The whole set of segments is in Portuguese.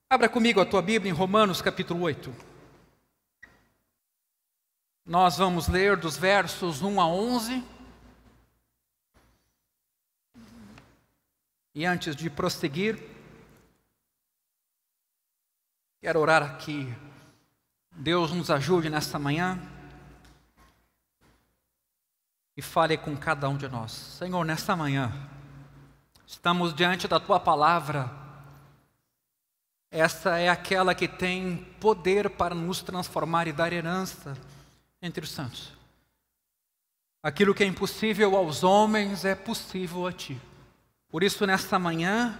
Abra comigo a tua Bíblia em Romanos capítulo 8. Nós vamos ler dos versos 1 a 11. E antes de prosseguir, quero orar que Deus nos ajude nesta manhã e fale com cada um de nós. Senhor, nesta manhã, estamos diante da tua palavra. Essa é aquela que tem poder para nos transformar e dar herança entre os santos. Aquilo que é impossível aos homens é possível a ti. Por isso, nesta manhã,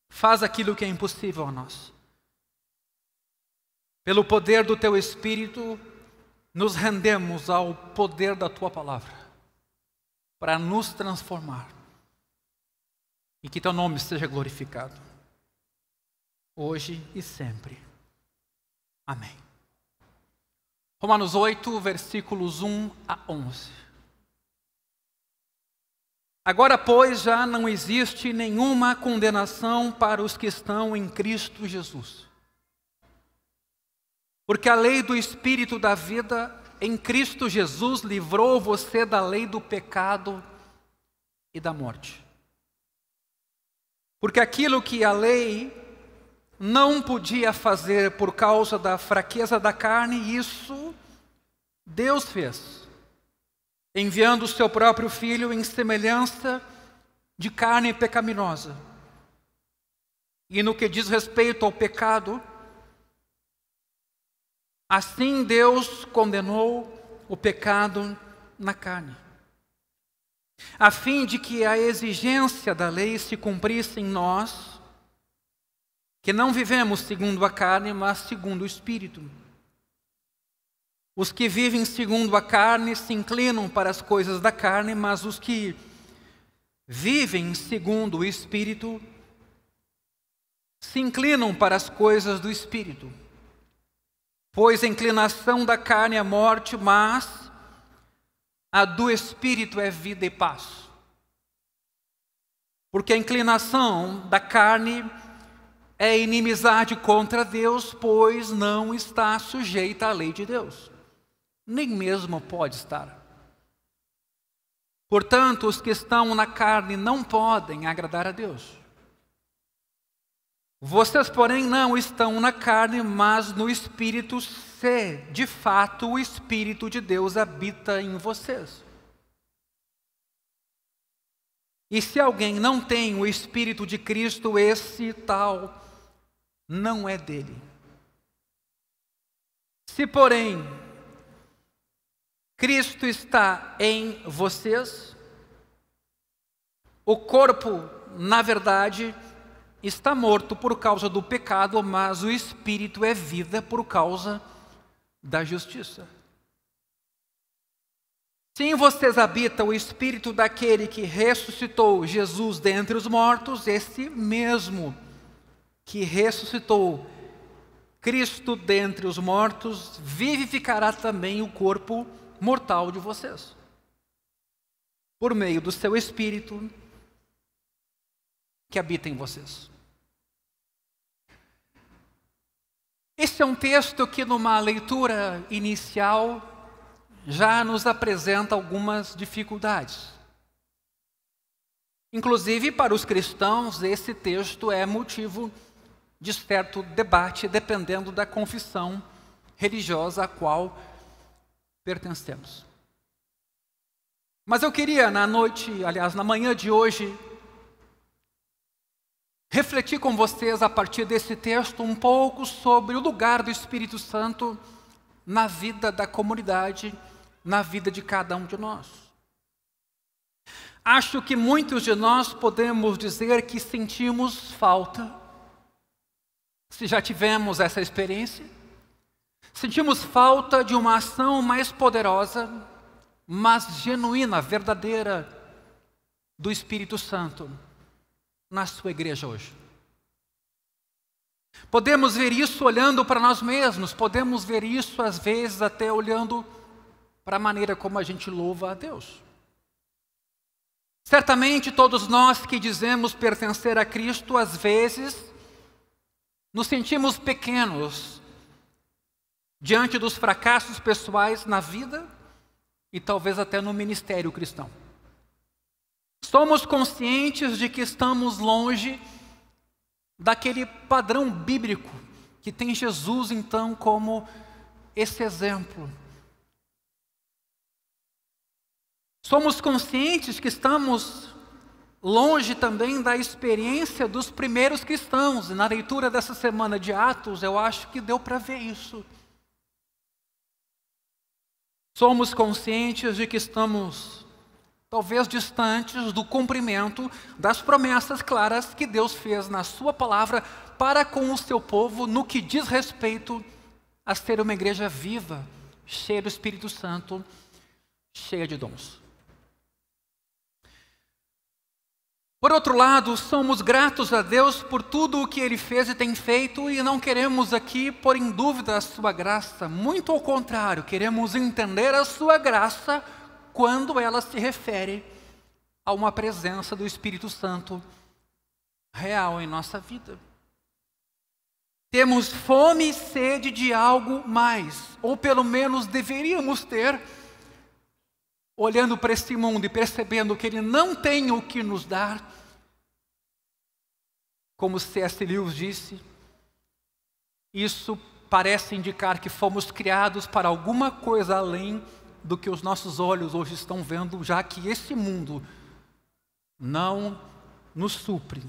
faz aquilo que é impossível a nós. Pelo poder do teu Espírito, nos rendemos ao poder da tua palavra, para nos transformar e que teu nome seja glorificado, hoje e sempre. Amém. Romanos 8, versículos 1 a 11. Agora, pois, já não existe nenhuma condenação para os que estão em Cristo Jesus. Porque a lei do Espírito da vida em Cristo Jesus livrou você da lei do pecado e da morte. Porque aquilo que a lei não podia fazer por causa da fraqueza da carne, isso Deus fez, enviando o seu próprio Filho em semelhança de carne pecaminosa. E no que diz respeito ao pecado, assim Deus condenou o pecado na carne, a fim de que a exigência da lei se cumprisse em nós, que não vivemos segundo a carne, mas segundo o Espírito. Os que vivem segundo a carne se inclinam para as coisas da carne, mas os que vivem segundo o Espírito se inclinam para as coisas do Espírito. Pois a inclinação da carne é morte, mas a do Espírito é vida e paz. Porque a inclinação da carne é inimizade contra Deus, pois não está sujeita à lei de Deus, nem mesmo pode estar. Portanto, os que estão na carne não podem agradar a Deus. Vocês, porém, não estão na carne, mas no Espírito, se de fato o Espírito de Deus habita em vocês. E se alguém não tem o Espírito de Cristo, esse tal não é dele. Se, porém, Cristo está em vocês, o corpo, na verdade, está morto por causa do pecado, mas o Espírito é vida por causa da justiça. Se em vocês habita o Espírito daquele que ressuscitou Jesus dentre os mortos, esse mesmo que ressuscitou Cristo dentre os mortos, vivificará também o corpo mortal de vocês, por meio do seu Espírito que habita em vocês. Esse é um texto que, numa leitura inicial, já nos apresenta algumas dificuldades. Inclusive, para os cristãos, esse texto é motivo de certo debate, dependendo da confissão religiosa a qual pertencemos. Mas eu queria, na manhã de hoje, refletir com vocês, a partir desse texto, um pouco sobre o lugar do Espírito Santo na vida da comunidade, na vida de cada um de nós. Acho que muitos de nós podemos dizer que sentimos falta, se já tivemos essa experiência, sentimos falta de uma ação mais poderosa, mas genuína, verdadeira, do Espírito Santo na sua igreja hoje. Podemos ver isso olhando para nós mesmos, podemos ver isso às vezes até olhando para a maneira como a gente louva a Deus. Certamente todos nós que dizemos pertencer a Cristo, às vezes nos sentimos pequenos diante dos fracassos pessoais na vida e talvez até no ministério cristão. Somos conscientes de que estamos longe daquele padrão bíblico que tem Jesus, então, como esse exemplo. Somos conscientes que estamos longe também da experiência dos primeiros cristãos. E na leitura dessa semana de Atos, eu acho que deu para ver isso. Somos conscientes de que estamos talvez distantes do cumprimento das promessas claras que Deus fez na sua palavra para com o seu povo no que diz respeito a ser uma igreja viva, cheia do Espírito Santo, cheia de dons. Por outro lado, somos gratos a Deus por tudo o que Ele fez e tem feito e não queremos aqui pôr em dúvida a sua graça. Muito ao contrário, queremos entender a sua graça quando ela se refere a uma presença do Espírito Santo real em nossa vida. Temos fome e sede de algo mais, ou pelo menos deveríamos ter, olhando para esse mundo e percebendo que ele não tem o que nos dar. Como C.S. Lewis disse, isso parece indicar que fomos criados para alguma coisa além do que os nossos olhos hoje estão vendo, já que esse mundo não nos supre.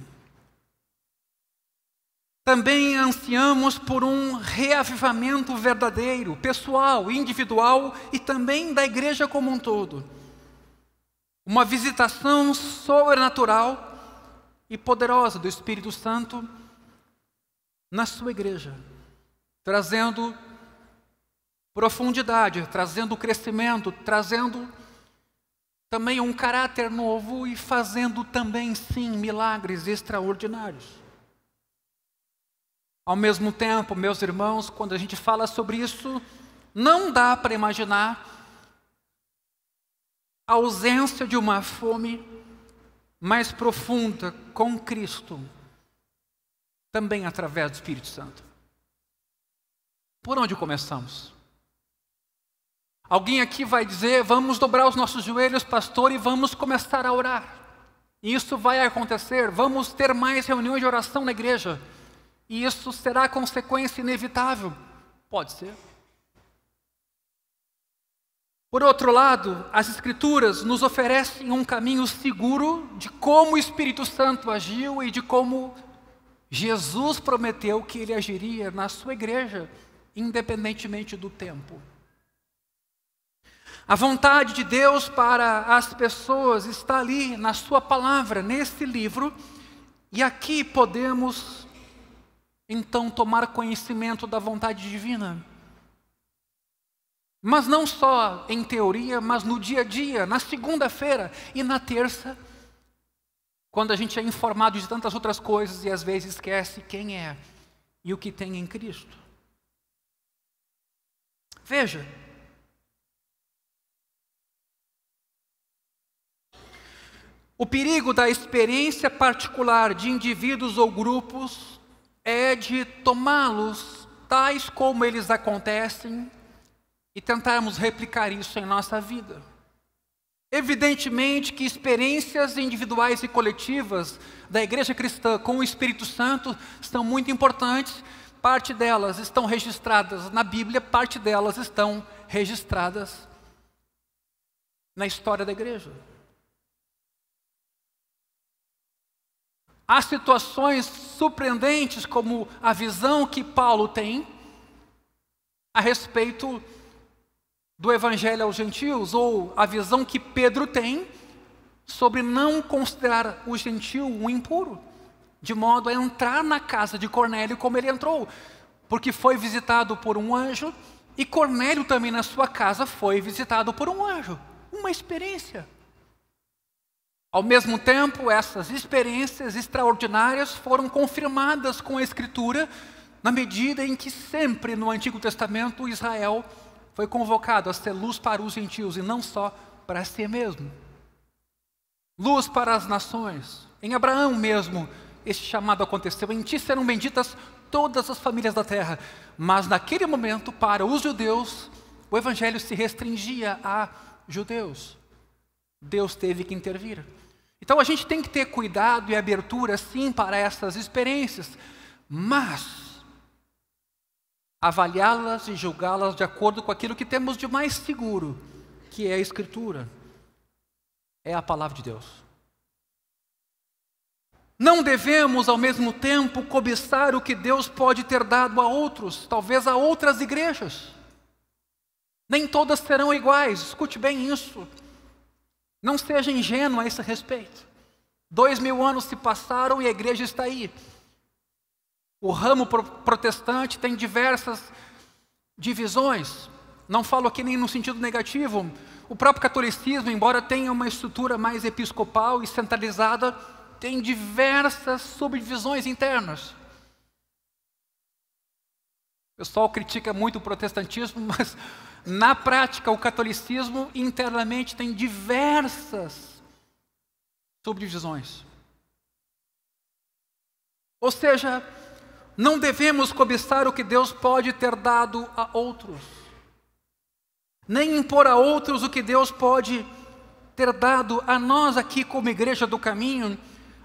Também ansiamos por um reavivamento verdadeiro, pessoal, individual e também da igreja como um todo. Uma visitação sobrenatural e poderosa do Espírito Santo na sua igreja, trazendo profundidade, trazendo crescimento, trazendo também um caráter novo e fazendo também, sim, milagres extraordinários. Ao mesmo tempo, meus irmãos, quando a gente fala sobre isso, não dá para imaginar a ausência de uma fome mais profunda com Cristo, também através do Espírito Santo. Por onde começamos? Alguém aqui vai dizer, vamos dobrar os nossos joelhos, pastor, e vamos começar a orar. E isso vai acontecer, vamos ter mais reuniões de oração na igreja. E isso será consequência inevitável? Pode ser. Por outro lado, as Escrituras nos oferecem um caminho seguro de como o Espírito Santo agiu e de como Jesus prometeu que Ele agiria na sua igreja, independentemente do tempo. A vontade de Deus para as pessoas está ali na sua palavra, nesse livro, e aqui podemos então tomar conhecimento da vontade divina. Mas não só em teoria, mas no dia a dia, na segunda-feira e na terça, quando a gente é informado de tantas outras coisas e às vezes esquece quem é e o que tem em Cristo. Veja, o perigo da experiência particular de indivíduos ou grupos é de tomá-los tais como eles acontecem e tentarmos replicar isso em nossa vida. Evidentemente que experiências individuais e coletivas da igreja cristã com o Espírito Santo são muito importantes. Parte delas estão registradas na Bíblia, parte delas estão registradas na história da igreja. Há situações surpreendentes como a visão que Paulo tem a respeito do Evangelho aos gentios, ou a visão que Pedro tem sobre não considerar o gentio um impuro, de modo a entrar na casa de Cornélio como ele entrou, porque foi visitado por um anjo, e Cornélio também na sua casa foi visitado por um anjo. Uma experiência. Ao mesmo tempo, essas experiências extraordinárias foram confirmadas com a Escritura, na medida em que sempre no Antigo Testamento Israel foi convocado a ser luz para os gentios e não só para si mesmo. Luz para as nações. Em Abraão mesmo, esse chamado aconteceu. Em ti serão benditas todas as famílias da terra. Mas naquele momento, para os judeus, o evangelho se restringia a judeus. Deus teve que intervir. Então a gente tem que ter cuidado e abertura sim para essas experiências, mas avaliá-las e julgá-las de acordo com aquilo que temos de mais seguro, que é a Escritura, é a palavra de Deus. Não devemos ao mesmo tempo cobiçar o que Deus pode ter dado a outros, talvez a outras igrejas. Nem todas serão iguais, escute bem isso. Não seja ingênuo a esse respeito. 2000 anos se passaram e a igreja está aí. O ramo protestante tem diversas divisões. Não falo aqui nem no sentido negativo. O próprio catolicismo, embora tenha uma estrutura mais episcopal e centralizada, tem diversas subdivisões internas. O pessoal critica muito o protestantismo, mas na prática o catolicismo internamente tem diversas subdivisões. Ou seja, não devemos cobiçar o que Deus pode ter dado a outros, nem impor a outros o que Deus pode ter dado a nós aqui como Igreja do Caminho,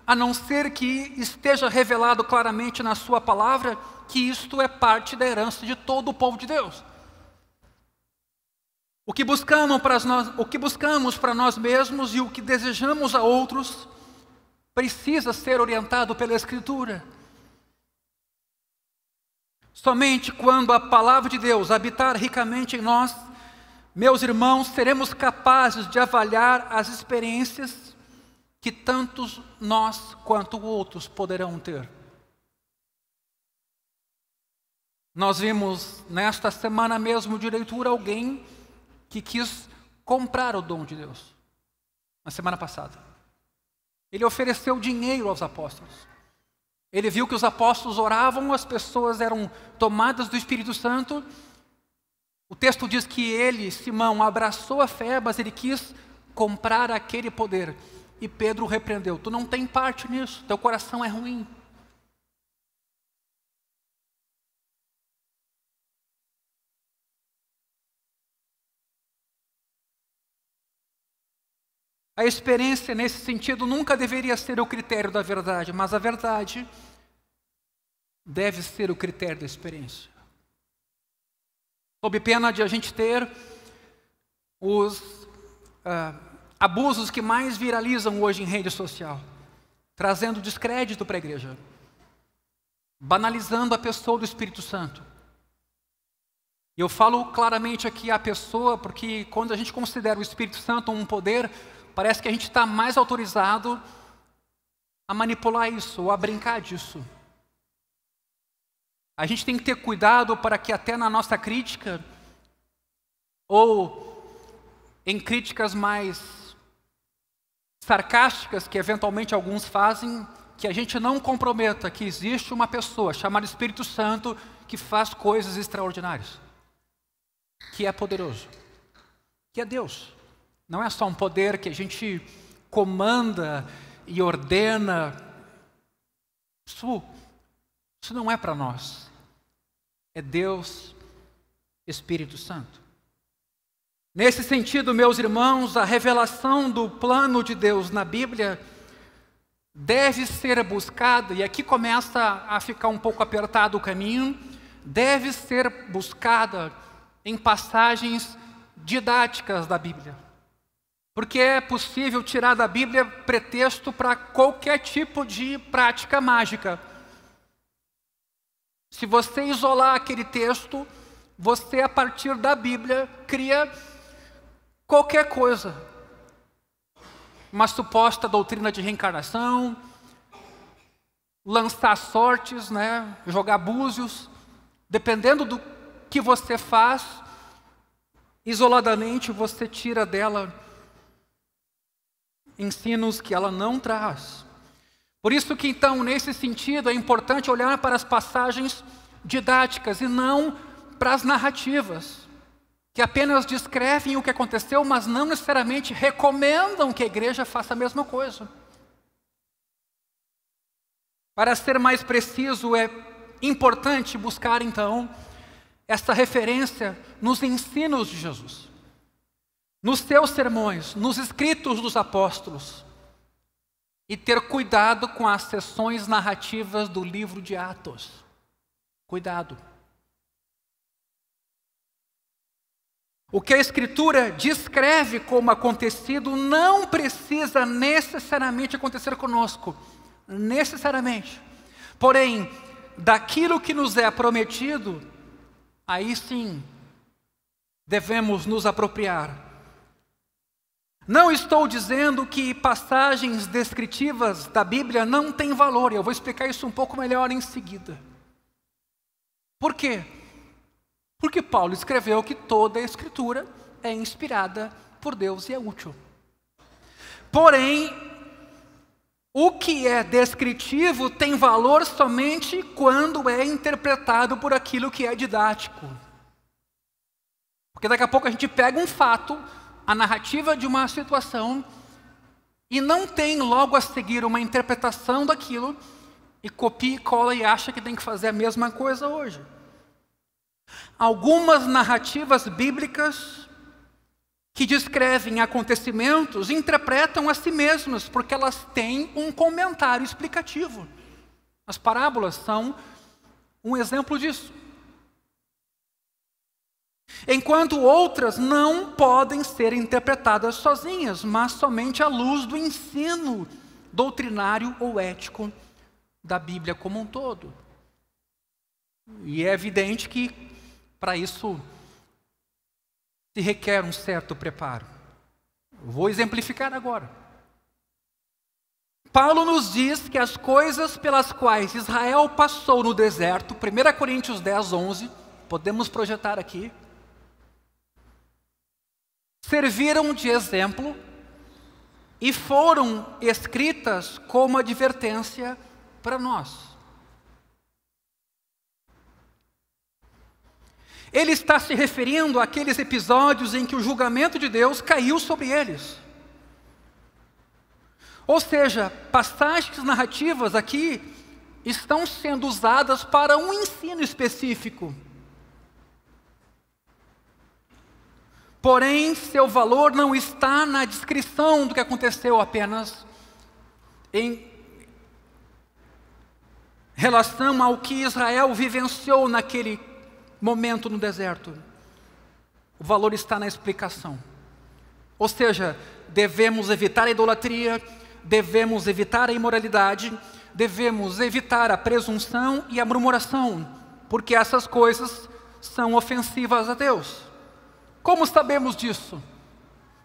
a não ser que esteja revelado claramente na sua palavra que isto é parte da herança de todo o povo de Deus. O que buscamos para nós mesmos e o que desejamos a outros precisa ser orientado pela Escritura. Somente quando a palavra de Deus habitar ricamente em nós, meus irmãos, seremos capazes de avaliar as experiências que tantos nós quanto outros poderão ter. Nós vimos nesta semana mesmo de leitura alguém que quis comprar o dom de Deus. Na semana passada. Ele ofereceu dinheiro aos apóstolos. Ele viu que os apóstolos oravam, as pessoas eram tomadas do Espírito Santo. O texto diz que ele, Simão, abraçou a fé, mas ele quis comprar aquele poder. E Pedro o repreendeu. Tu não tem parte nisso, teu coração é ruim. A experiência nesse sentido nunca deveria ser o critério da verdade, mas a verdade deve ser o critério da experiência. Sob pena de a gente ter os abusos que mais viralizam hoje em rede social, trazendo descrédito para a igreja, banalizando a pessoa do Espírito Santo. E eu falo claramente aqui a pessoa, porque quando a gente considera o Espírito Santo um poder, parece que a gente está mais autorizado a manipular isso, ou a brincar disso. A gente tem que ter cuidado para que até na nossa crítica, ou em críticas mais sarcásticas, que eventualmente alguns fazem, que a gente não comprometa que existe uma pessoa chamada Espírito Santo que faz coisas extraordinárias, que é poderoso, que é Deus. Não é só um poder que a gente comanda e ordena. Isso não é para nós. É Deus, Espírito Santo. Nesse sentido, meus irmãos, a revelação do plano de Deus na Bíblia deve ser buscada, e aqui começa a ficar um pouco apertado o caminho, deve ser buscada em passagens didáticas da Bíblia. Porque é possível tirar da Bíblia pretexto para qualquer tipo de prática mágica. Se você isolar aquele texto, você, a partir da Bíblia, cria qualquer coisa. Uma suposta doutrina de reencarnação, lançar sortes, jogar búzios. Dependendo do que você faz, isoladamente você tira dela ensinos que ela não traz. Por isso que então, nesse sentido, é importante olhar para as passagens didáticas e não para as narrativas, que apenas descrevem o que aconteceu, mas não necessariamente recomendam que a igreja faça a mesma coisa. Para ser mais preciso, é importante buscar então essa referência nos ensinos de Jesus, nos seus sermões, nos escritos dos apóstolos, e ter cuidado com as seções narrativas do livro de Atos. Cuidado. O que a Escritura descreve como acontecido não precisa necessariamente acontecer conosco. Necessariamente. Porém, daquilo que nos é prometido, aí sim devemos nos apropriar. Não estou dizendo que passagens descritivas da Bíblia não têm valor. Eu vou explicar isso um pouco melhor em seguida. Por quê? Porque Paulo escreveu que toda a Escritura é inspirada por Deus e é útil. Porém, o que é descritivo tem valor somente quando é interpretado por aquilo que é didático. Porque daqui a pouco a gente pega um fato, a narrativa de uma situação, e não tem logo a seguir uma interpretação daquilo, e copia e cola e acha que tem que fazer a mesma coisa hoje. Algumas narrativas bíblicas que descrevem acontecimentos interpretam a si mesmas, porque elas têm um comentário explicativo. As parábolas são um exemplo disso. Enquanto outras não podem ser interpretadas sozinhas, mas somente à luz do ensino doutrinário ou ético da Bíblia como um todo. E é evidente que para isso se requer um certo preparo. Vou exemplificar agora. Paulo nos diz que as coisas pelas quais Israel passou no deserto, 1 Coríntios 10, 11, podemos projetar aqui, serviram de exemplo e foram escritas como advertência para nós. Ele está se referindo àqueles episódios em que o julgamento de Deus caiu sobre eles. Ou seja, passagens narrativas aqui estão sendo usadas para um ensino específico. Porém, seu valor não está na descrição do que aconteceu apenas em relação ao que Israel vivenciou naquele momento no deserto. O valor está na explicação. Ou seja, devemos evitar a idolatria, devemos evitar a imoralidade, devemos evitar a presunção e a murmuração, porque essas coisas são ofensivas a Deus. Como sabemos disso?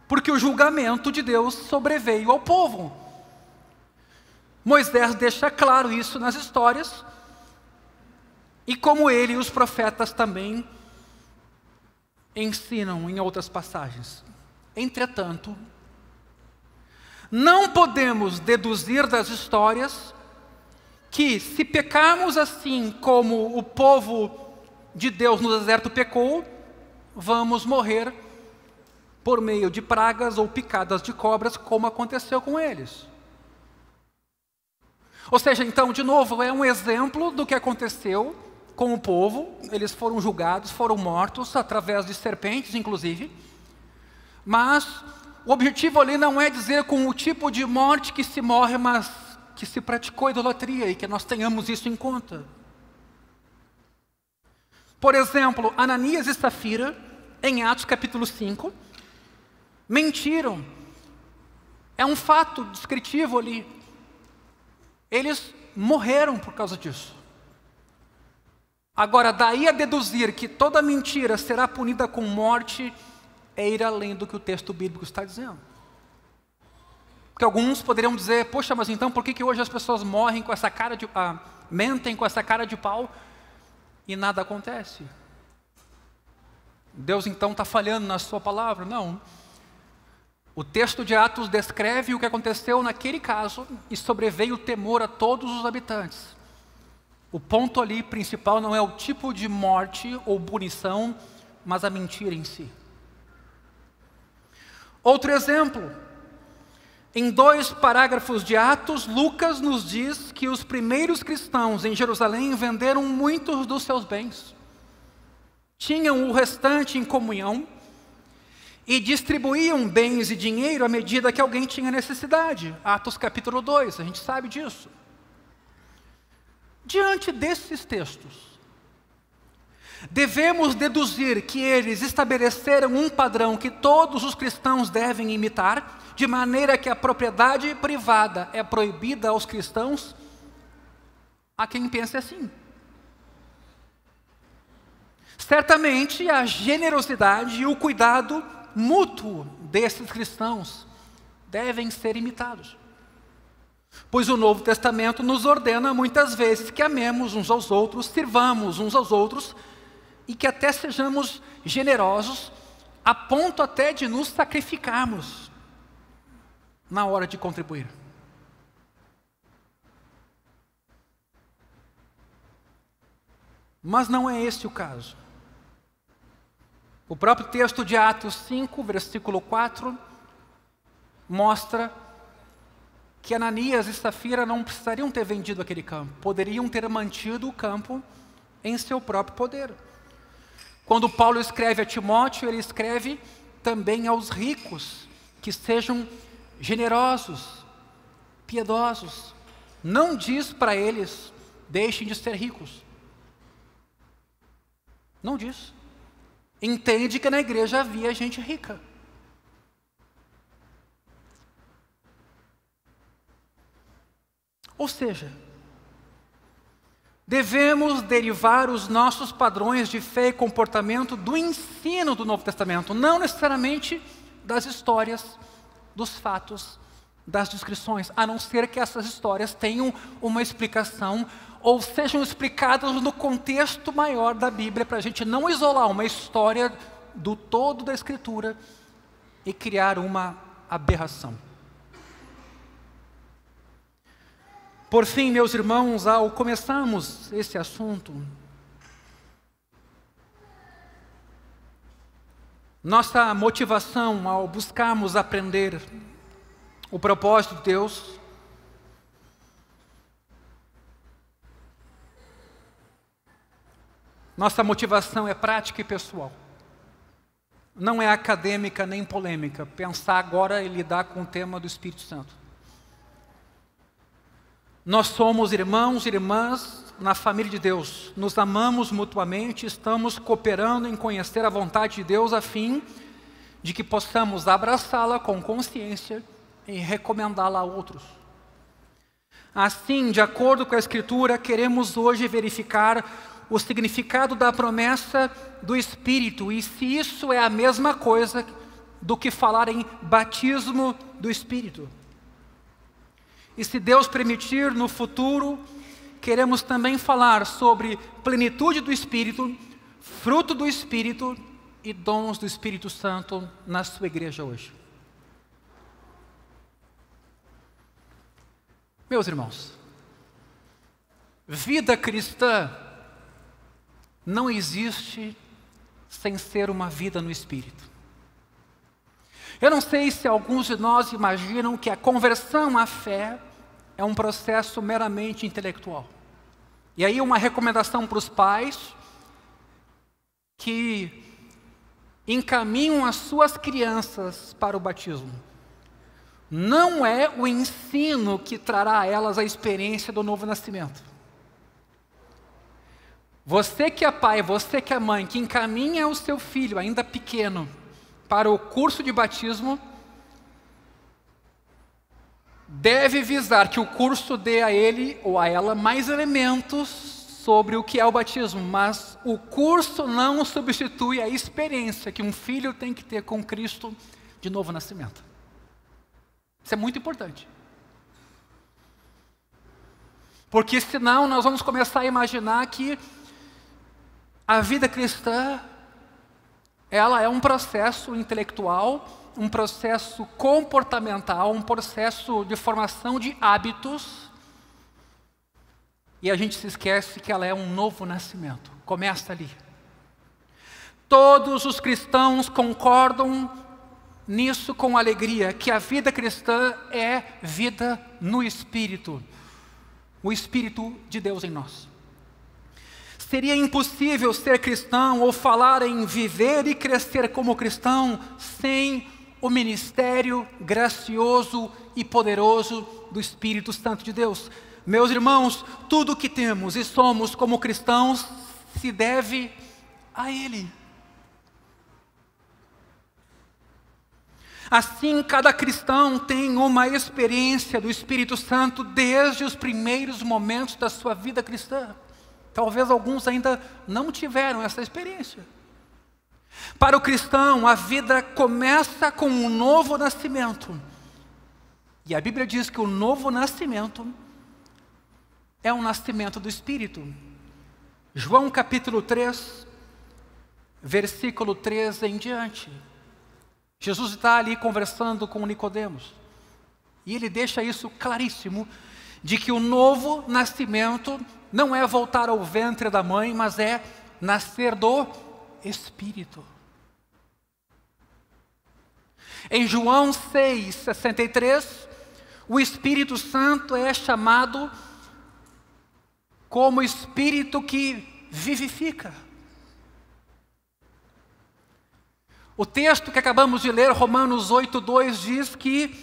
Porque o julgamento de Deus sobreveio ao povo. Moisés deixa claro isso nas histórias, e como ele e os profetas também ensinam em outras passagens. Entretanto, não podemos deduzir das histórias que, se pecarmos assim como o povo de Deus no deserto pecou, vamos morrer por meio de pragas ou picadas de cobras, como aconteceu com eles. Ou seja, então, de novo, é um exemplo do que aconteceu com o povo. Eles foram julgados, foram mortos através de serpentes, inclusive. Mas o objetivo ali não é dizer com o tipo de morte que se morre, mas que se praticou idolatria, e que nós tenhamos isso em conta. Por exemplo, Ananias e Safira, em Atos capítulo 5, mentiram. É um fato descritivo ali. Eles morreram por causa disso. Agora, daí a deduzir que toda mentira será punida com morte, é ir além do que o texto bíblico está dizendo. Porque alguns poderiam dizer, poxa, mas então por que hoje as pessoas morrem com essa cara de... mentem com essa cara de pau e nada acontece? Deus então está falhando na sua palavra? Não. O texto de Atos descreve o que aconteceu naquele caso e sobreveio o temor a todos os habitantes. O ponto ali principal não é o tipo de morte ou punição, mas a mentira em si. Outro exemplo. Em 2 parágrafos de Atos, Lucas nos diz que os primeiros cristãos em Jerusalém venderam muitos dos seus bens, tinham o restante em comunhão e distribuíam bens e dinheiro à medida que alguém tinha necessidade. Atos capítulo 2, a gente sabe disso. Diante desses textos, devemos deduzir que eles estabeleceram um padrão que todos os cristãos devem imitar, de maneira que a propriedade privada é proibida aos cristãos. Há quem pense assim. Certamente a generosidade e o cuidado mútuo desses cristãos devem ser imitados, pois o Novo Testamento nos ordena muitas vezes que amemos uns aos outros, sirvamos uns aos outros e que até sejamos generosos, a ponto até de nos sacrificarmos na hora de contribuir. Mas não é esse o caso. O próprio texto de Atos 5, versículo 4, mostra que Ananias e Safira não precisariam ter vendido aquele campo, poderiam ter mantido o campo em seu próprio poder. Quando Paulo escreve a Timóteo, ele escreve também aos ricos, que sejam generosos, piedosos. Não diz para eles, deixem de ser ricos. Não diz. Entende que na igreja havia gente rica. Ou seja, devemos derivar os nossos padrões de fé e comportamento do ensino do Novo Testamento, não necessariamente das histórias, dos fatos, das descrições, a não ser que essas histórias tenham uma explicação ou sejam explicadas no contexto maior da Bíblia, para a gente não isolar uma história do todo da Escritura e criar uma aberração. Por fim, meus irmãos, ao começarmos esse assunto, nossa motivação ao buscarmos aprender o propósito de Deus nossa motivação é prática e pessoal. Não é acadêmica nem polêmica. Pensar agora e lidar com o tema do Espírito Santo. Nós somos irmãos e irmãs na família de Deus. Nos amamos mutuamente, estamos cooperando em conhecer a vontade de Deus a fim de que possamos abraçá-la com consciência e recomendá-la a outros. Assim, de acordo com a Escritura, queremos hoje verificar o significado da promessa do Espírito e se isso é a mesma coisa do que falar em batismo do Espírito. E se Deus permitir, no futuro, queremos também falar sobre plenitude do Espírito, fruto do Espírito e dons do Espírito Santo na sua igreja hoje. Meus irmãos, vida cristã não existe sem ser uma vida no Espírito. Eu não sei se alguns de nós imaginam que a conversão à fé é um processo meramente intelectual. E aí uma recomendação para os pais que encaminham as suas crianças para o batismo. Não é o ensino que trará a elas a experiência do novo nascimento. Você que é pai, você que é mãe, que encaminha o seu filho, ainda pequeno, para o curso de batismo, deve visar que o curso dê a ele ou a ela mais elementos sobre o que é o batismo, mas o curso não substitui a experiência que um filho tem que ter com Cristo de novo nascimento. Isso é muito importante. Porque senão nós vamos começar a imaginar que a vida cristã, ela é um processo intelectual, um processo comportamental, um processo de formação de hábitos, e a gente se esquece que ela é um novo nascimento. Começa ali. Todos os cristãos concordam nisso com alegria, que a vida cristã é vida no Espírito, o Espírito de Deus em nós. Seria impossível ser cristão ou falar em viver e crescer como cristão sem o ministério gracioso e poderoso do Espírito Santo de Deus. Meus irmãos, tudo o que temos e somos como cristãos se deve a Ele. Assim, cada cristão tem uma experiência do Espírito Santo desde os primeiros momentos da sua vida cristã. Talvez alguns ainda não tiveram essa experiência. Para o cristão, a vida começa com um novo nascimento. E a Bíblia diz que o novo nascimento é um nascimento do Espírito. João capítulo 3, versículo 3 em diante. Jesus está ali conversando com Nicodemos. E ele deixa isso claríssimo, de que o novo nascimento não é voltar ao ventre da mãe, mas é nascer do Espírito. Em João 6,63, o Espírito Santo é chamado como Espírito que vivifica. O texto que acabamos de ler, Romanos 8,2, diz que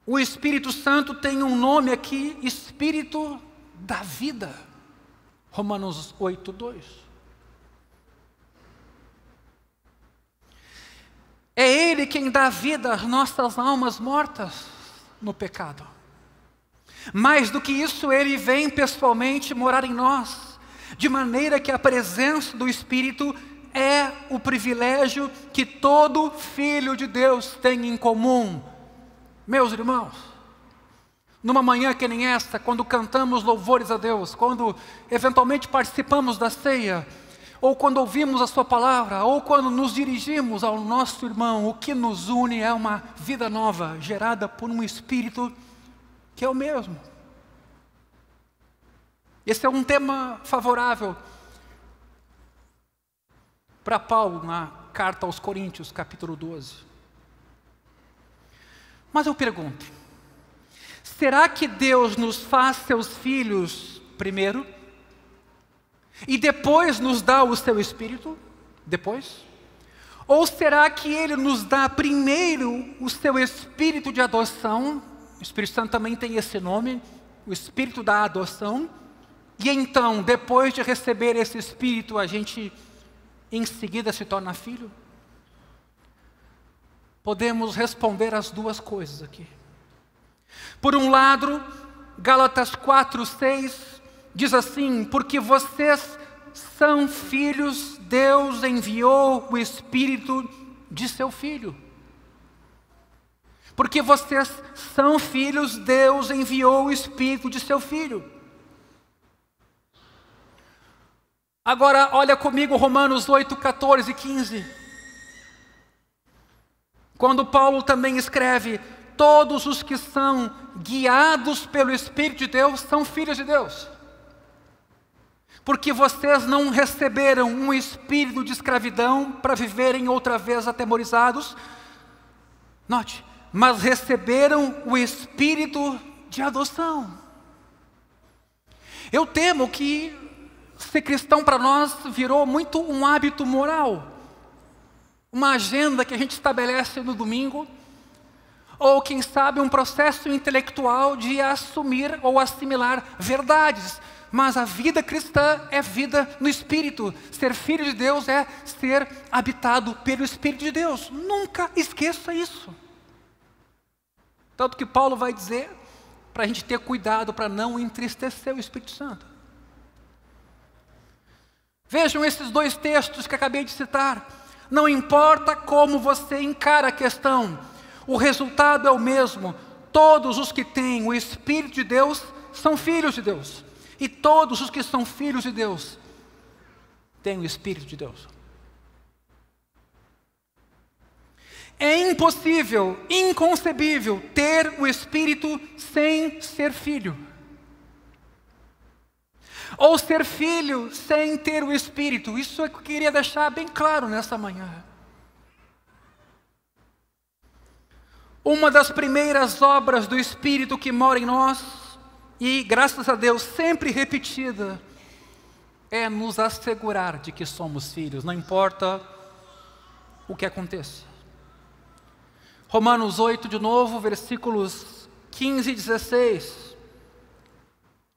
o Espírito Santo tem um nome aqui, Espírito da vida. Romanos 8,2. É Ele quem dá vida às nossas almas mortas no pecado. Mais do que isso, Ele vem pessoalmente morar em nós, de maneira que a presença do Espírito é o privilégio que todo filho de Deus tem em comum. Meus irmãos, numa manhã que nem esta, quando cantamos louvores a Deus, quando eventualmente participamos da ceia, ou quando ouvimos a sua palavra, ou quando nos dirigimos ao nosso irmão, o que nos une é uma vida nova, gerada por um Espírito que é o mesmo. Esse é um tema favorável para Paulo na carta aos Coríntios, capítulo 12. Mas eu pergunto, será que Deus nos faz seus filhos primeiro? E depois nos dá o seu Espírito? Depois? Ou será que Ele nos dá primeiro o seu Espírito de adoção? O Espírito Santo também tem esse nome, o Espírito da adoção. E então, depois de receber esse Espírito, a gente em seguida se torna filho? Podemos responder as duas coisas aqui. Por um lado, Gálatas 4:6 diz assim: porque vocês são filhos, Deus enviou o Espírito de seu Filho. Porque vocês são filhos, Deus enviou o Espírito de seu Filho. Agora, olha comigo Romanos 8, 14 e 15. Quando Paulo também escreve: todos os que são guiados pelo Espírito de Deus são filhos de Deus. Porque vocês não receberam um espírito de escravidão para viverem outra vez atemorizados. Note, mas receberam o Espírito de adoção. Eu temo que ser cristão para nós virou muito um hábito moral, uma agenda que a gente estabelece no domingo, ou quem sabe um processo intelectual de assumir ou assimilar verdades. Mas a vida cristã é vida no Espírito. Ser filho de Deus é ser habitado pelo Espírito de Deus. Nunca esqueça isso. Tanto que Paulo vai dizer para a gente ter cuidado para não entristecer o Espírito Santo. Vejam esses dois textos que acabei de citar. Não importa como você encara a questão, o resultado é o mesmo. Todos os que têm o Espírito de Deus são filhos de Deus. E todos os que são filhos de Deus têm o Espírito de Deus. É impossível, inconcebível ter o Espírito sem ser filho. Ou ser filho sem ter o Espírito. Isso é que eu queria deixar bem claro nessa manhã. Uma das primeiras obras do Espírito que mora em nós, e graças a Deus sempre repetida, é nos assegurar de que somos filhos, não importa o que aconteça. Romanos 8 de novo, versículos 15 e 16.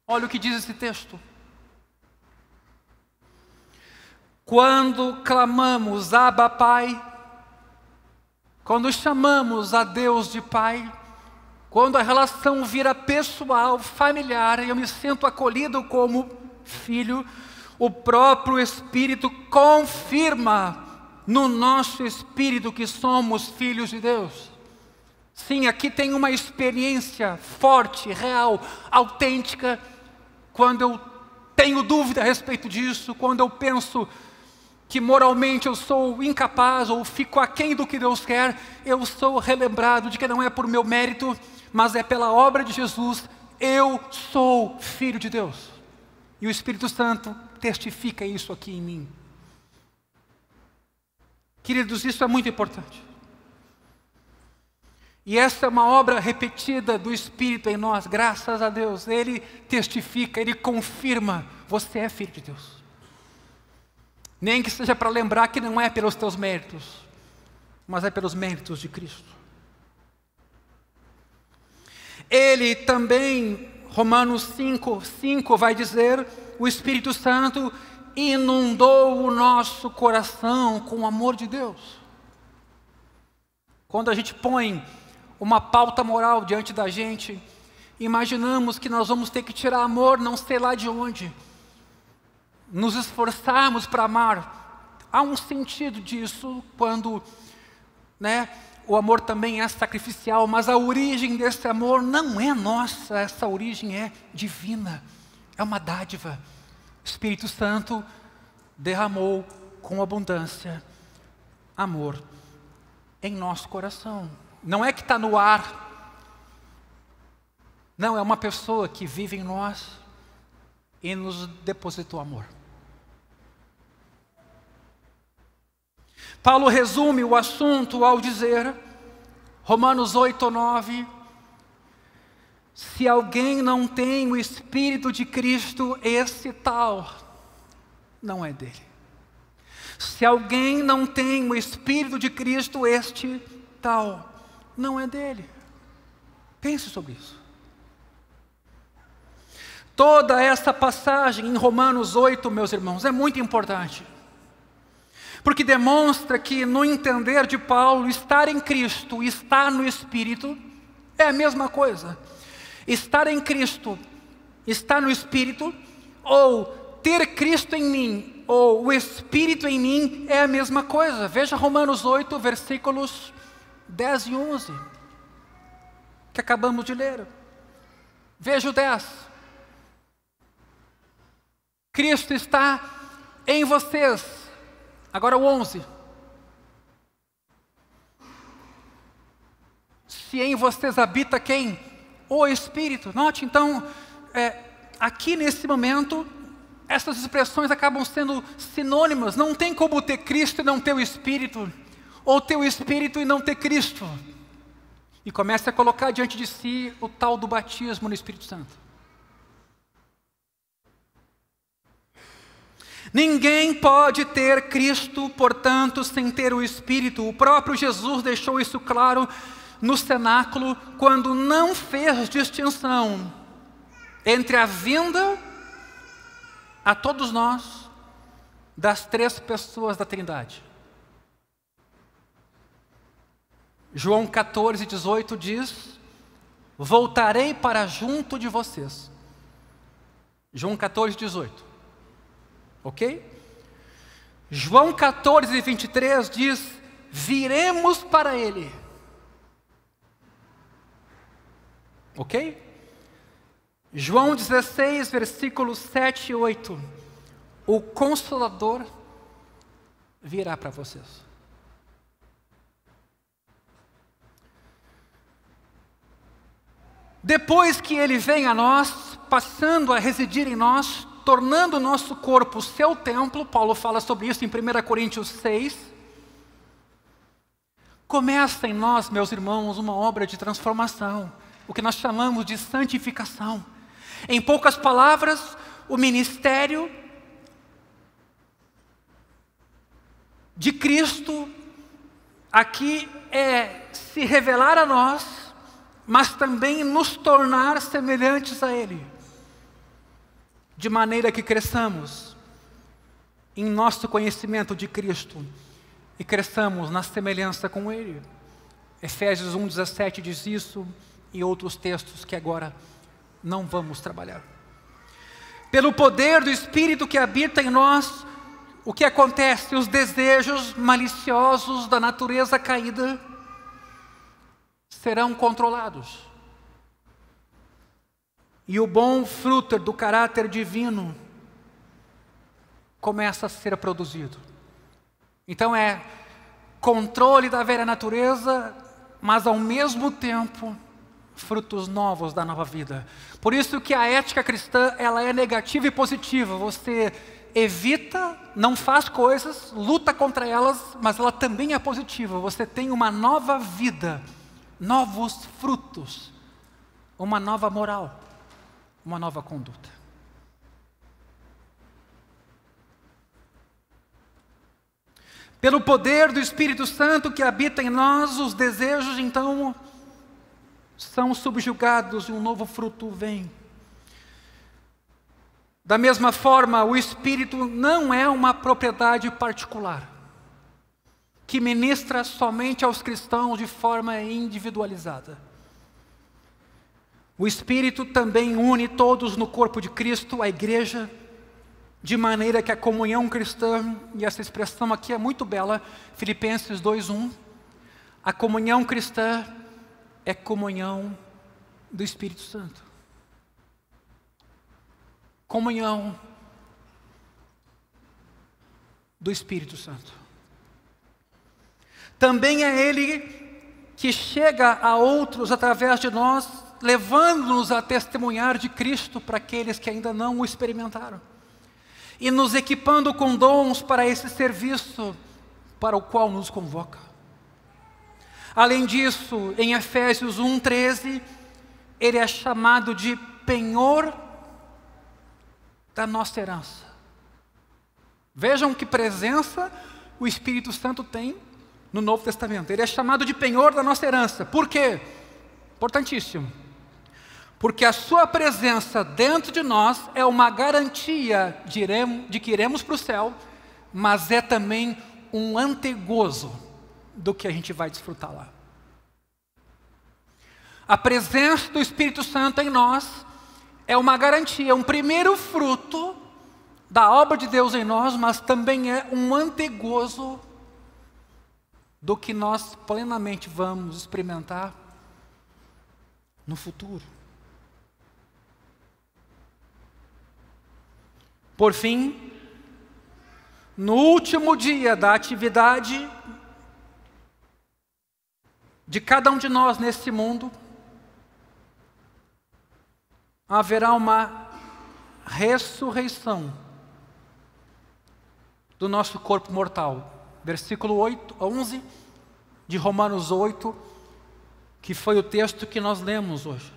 Olha o que diz esse texto. Quando clamamos, Abba, Pai, quando chamamos a Deus de Pai, quando a relação vira pessoal, familiar, e eu me sinto acolhido como filho, o próprio Espírito confirma no nosso espírito que somos filhos de Deus. Sim, aqui tem uma experiência forte, real, autêntica. Quando eu tenho dúvida a respeito disso, quando eu penso que moralmente eu sou incapaz ou fico aquém do que Deus quer, eu sou relembrado de que não é por meu mérito, mas é pela obra de Jesus. Eu sou filho de Deus. E o Espírito Santo testifica isso aqui em mim. Queridos, isso é muito importante. E essa é uma obra repetida do Espírito em nós, graças a Deus. Ele testifica, ele confirma, você é filho de Deus. Nem que seja para lembrar que não é pelos teus méritos, mas é pelos méritos de Cristo. Ele também, Romanos 5 vai dizer, o Espírito Santo inundou o nosso coração com o amor de Deus. Quando a gente põe uma pauta moral diante da gente, imaginamos que nós vamos ter que tirar amor não sei lá de onde, nos esforçarmos para amar. Há um sentido disso quando, o amor também é sacrificial, mas a origem desse amor não é nossa, essa origem é divina, é uma dádiva. O Espírito Santo derramou com abundância amor em nosso coração. Não é que está no ar, não, é uma pessoa que vive em nós e nos depositou amor. Paulo resume o assunto ao dizer, Romanos 8, 9, se alguém não tem o Espírito de Cristo, esse tal não é dele. Se alguém não tem o Espírito de Cristo, este tal não é dele. Pense sobre isso. Toda essa passagem em Romanos 8, meus irmãos, é muito importante. Porque demonstra que no entender de Paulo, estar em Cristo, estar no Espírito, é a mesma coisa. Estar em Cristo, estar no Espírito, ou ter Cristo em mim, ou o Espírito em mim, é a mesma coisa. Veja Romanos 8, versículos 10 e 11, que acabamos de ler. Veja o 10. Cristo está em vocês. Agora o 11. Se em vocês habita quem? O Espírito. Note então, aqui nesse momento, essas expressões acabam sendo sinônimas. Não tem como ter Cristo e não ter o Espírito, ou ter o Espírito e não ter Cristo. E começa a colocar diante de si o tal do batismo no Espírito Santo. Ninguém pode ter Cristo, portanto, sem ter o Espírito. O próprio Jesus deixou isso claro no cenáculo, quando não fez distinção entre a vinda a todos nós das três pessoas da Trindade. João 14, 18 diz, voltarei para junto de vocês. João 14, 18. Ok? João 14, 23 diz, viremos para Ele. Ok? João 16, versículos 7 e 8. O Consolador virá para vocês. Depois que Ele vem a nós, passando a residir em nós, tornando o nosso corpo seu templo, Paulo fala sobre isso em 1 Coríntios 6. Começa em nós, meus irmãos, uma obra de transformação, o que nós chamamos de santificação. Em poucas palavras, o ministério de Cristo aqui é se revelar a nós, mas também nos tornar semelhantes a Ele, de maneira que cresçamos em nosso conhecimento de Cristo e cresçamos na semelhança com Ele. Efésios 1,17 diz isso, e outros textos que agora não vamos trabalhar. Pelo poder do Espírito que habita em nós, o que acontece? Os desejos maliciosos da natureza caída serão controlados. E o bom fruto do caráter divino começa a ser produzido. Então é controle da velha natureza, mas ao mesmo tempo frutos novos da nova vida. Por isso que a ética cristã, ela é negativa e positiva. Você evita, não faz coisas, luta contra elas, mas ela também é positiva. Você tem uma nova vida, novos frutos, uma nova moral, uma nova conduta. Pelo poder do Espírito Santo que habita em nós, os desejos então são subjugados e um novo fruto vem. Da mesma forma, o Espírito não é uma propriedade particular, que ministra somente aos cristãos de forma individualizada. O Espírito também une todos no corpo de Cristo, a igreja, de maneira que a comunhão cristã, e essa expressão aqui é muito bela, Filipenses 2:1, a comunhão cristã é comunhão do Espírito Santo. Comunhão do Espírito Santo. Também é Ele que chega a outros através de nós, levando-nos a testemunhar de Cristo para aqueles que ainda não o experimentaram. E nos equipando com dons para esse serviço para o qual nos convoca. Além disso, em Efésios 1:13, Ele é chamado de penhor da nossa herança. Vejam que presença o Espírito Santo tem no Novo Testamento. Ele é chamado de penhor da nossa herança. Por quê? Importantíssimo. Porque a sua presença dentro de nós é uma garantia de que iremos para o céu, mas é também um antegozo do que a gente vai desfrutar lá. A presença do Espírito Santo em nós é uma garantia, um primeiro fruto da obra de Deus em nós, mas também é um antegozo do que nós plenamente vamos experimentar no futuro. Por fim, no último dia da atividade de cada um de nós nesse mundo, haverá uma ressurreição do nosso corpo mortal. Versículo 11 de Romanos 8, que foi o texto que nós lemos hoje.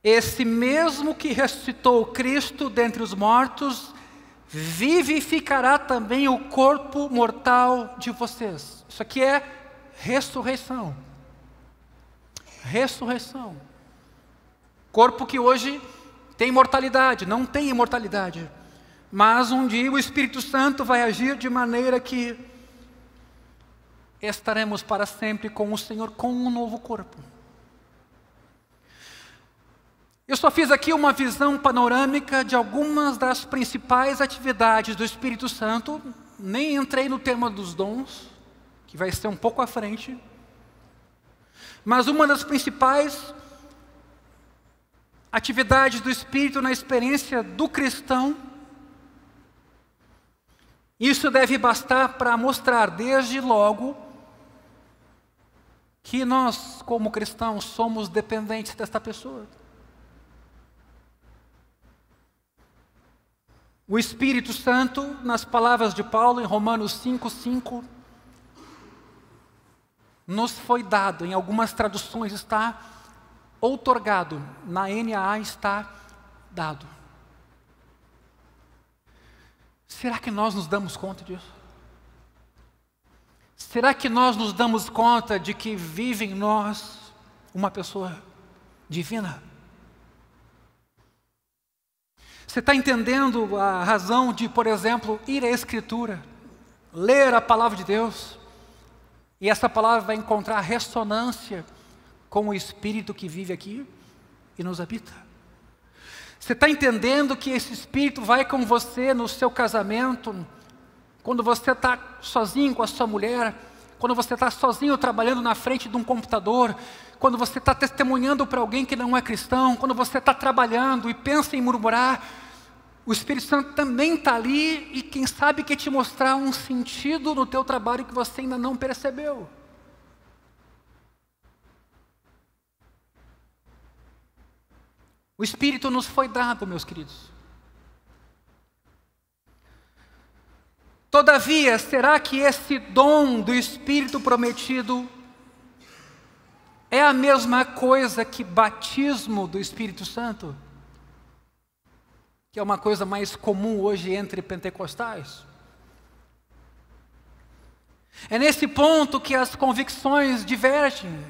Esse mesmo que ressuscitou Cristo dentre os mortos, vivificará também o corpo mortal de vocês. Isso aqui é ressurreição. Ressurreição. Corpo que hoje tem mortalidade, não tem imortalidade. Mas um dia o Espírito Santo vai agir de maneira que estaremos para sempre com o Senhor, com um novo corpo. Eu só fiz aqui uma visão panorâmica de algumas das principais atividades do Espírito Santo. Nem entrei no tema dos dons, que vai ser um pouco à frente. Mas uma das principais atividades do Espírito na experiência do cristão, isso deve bastar para mostrar desde logo que nós, como cristãos, somos dependentes desta pessoa. O Espírito Santo, nas palavras de Paulo em Romanos 5:5, nos foi dado, em algumas traduções está outorgado, na NAA está dado. Será que nós nos damos conta disso? Será que nós nos damos conta de que vive em nós uma pessoa divina? Você está entendendo a razão de, por exemplo, ir à Escritura, ler a palavra de Deus, e essa palavra vai encontrar ressonância com o Espírito que vive aqui e nos habita? Você está entendendo que esse Espírito vai com você no seu casamento, quando você está sozinho com a sua mulher, quando você está sozinho trabalhando na frente de um computador, quando você está testemunhando para alguém que não é cristão, quando você está trabalhando e pensa em murmurar, o Espírito Santo também está ali e quem sabe quer te mostrar um sentido no teu trabalho que você ainda não percebeu. O Espírito nos foi dado, meus queridos. Todavia, será que esse dom do Espírito prometido é a mesma coisa que batismo do Espírito Santo? Que é uma coisa mais comum hoje entre pentecostais. É nesse ponto que as convicções divergem.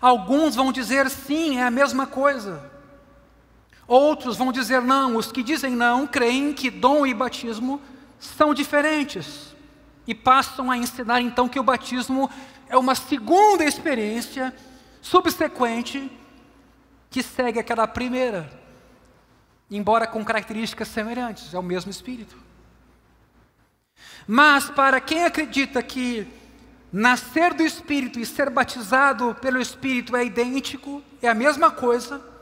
Alguns vão dizer sim, é a mesma coisa. Outros vão dizer não. Os que dizem não creem que dom e batismo são diferentes e passam a ensinar então que o batismo é uma segunda experiência subsequente que segue aquela primeira, embora com características semelhantes, é o mesmo Espírito. Mas para quem acredita que nascer do Espírito e ser batizado pelo Espírito é idêntico, é a mesma coisa,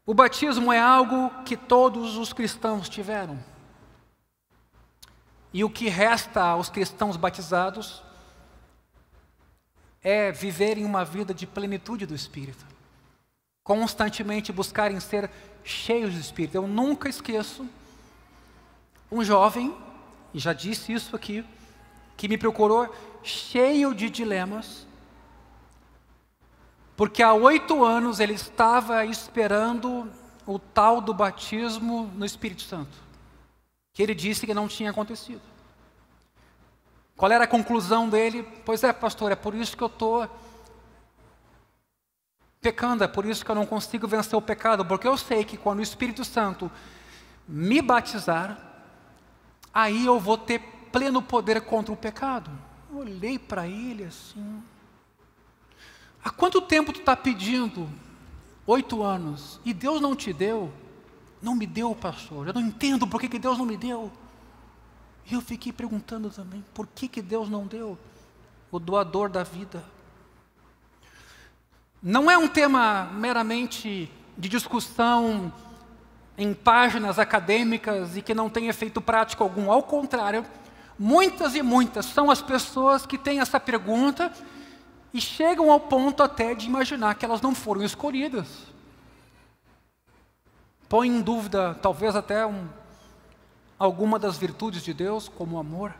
o batismo é algo que todos os cristãos tiveram. E o que resta aos cristãos batizados é viverem uma vida de plenitude do Espírito. Constantemente buscarem ser cheios do Espírito. Eu nunca esqueço um jovem, e já disse isso aqui, que me procurou cheio de dilemas, porque há 8 anos ele estava esperando o tal do batismo no Espírito Santo, que ele disse que não tinha acontecido. Qual era a conclusão dele? Pois é, pastor, é por isso que eu estou pecando, é por isso que eu não consigo vencer o pecado, porque eu sei que quando o Espírito Santo me batizar, aí eu vou ter pleno poder contra o pecado. Eu olhei para ele assim... Há quanto tempo tu está pedindo? 8 anos. E Deus não te deu? Não me deu, pastor. Eu não entendo por que Deus não me deu. E eu fiquei perguntando também, por que Deus não deu? O doador da vida. Não é um tema meramente de discussão em páginas acadêmicas e que não tem efeito prático algum. Ao contrário, muitas e muitas são as pessoas que têm essa pergunta e chegam ao ponto até de imaginar que elas não foram escolhidas. Põe em dúvida, talvez até alguma das virtudes de Deus, como o amor.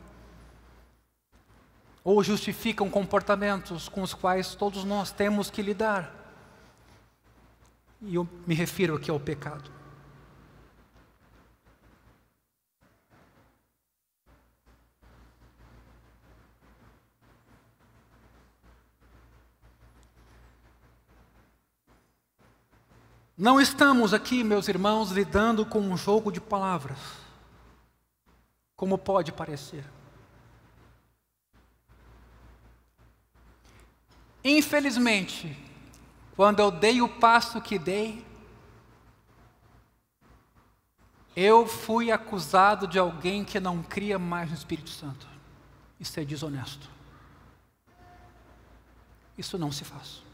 Ou justificam comportamentos com os quais todos nós temos que lidar. E eu me refiro aqui ao pecado. Não estamos aqui, meus irmãos, lidando com um jogo de palavras, como pode parecer. Infelizmente, quando eu dei o passo que dei, eu fui acusado de alguém que não cria mais no Espírito Santo. Isso é desonesto. Isso não se faz.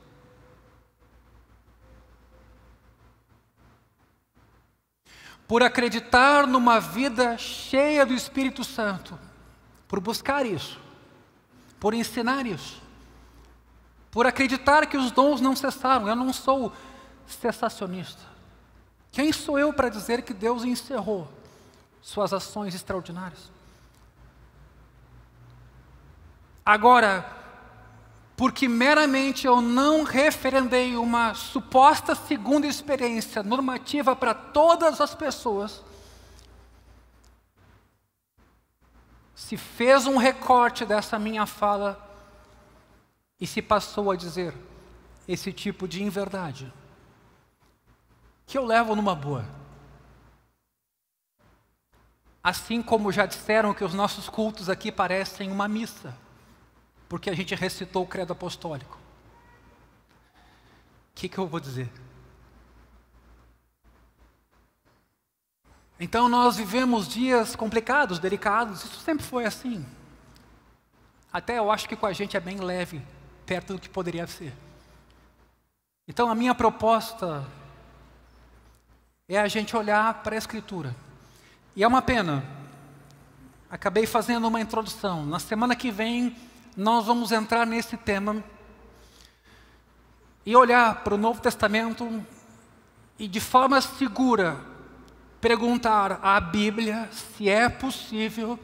Por acreditar numa vida cheia do Espírito Santo, por buscar isso, por ensinar isso, por acreditar que os dons não cessaram. Eu não sou cessacionista. Quem sou eu para dizer que Deus encerrou suas ações extraordinárias. Agora, porque meramente eu não referendei uma suposta segunda experiência normativa para todas as pessoas, se fez um recorte dessa minha fala e se passou a dizer esse tipo de inverdade, que eu levo numa boa. Assim como já disseram que os nossos cultos aqui parecem uma missa, porque a gente recitou o credo apostólico. O que eu vou dizer? Então nós vivemos dias complicados, delicados, isso sempre foi assim. Até eu acho que com a gente é bem leve, perto do que poderia ser. Então a minha proposta é a gente olhar para a Escritura. E é uma pena, acabei fazendo uma introdução. Na semana que vem nós vamos entrar nesse tema e olhar para o Novo Testamento e de forma segura perguntar à Bíblia se é possível